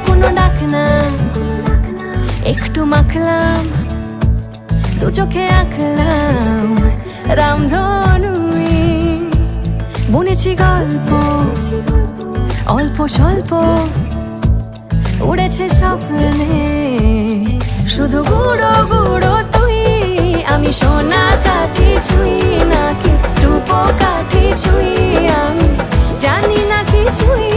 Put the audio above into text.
কোনো ডাক না, একটু মাখলাম, দু চোখে আঁকলাম রামধনু। বুনেছি গল্প অল্প স্বল্প, উড়েছে স্বপ্নে শুধু গুঁড়ো গুঁড়ো তুই। আমি সোনা কাঠি ছুঁই নাকি রূপো কাঠি ছুঁই, আমি জানি না কিছুই।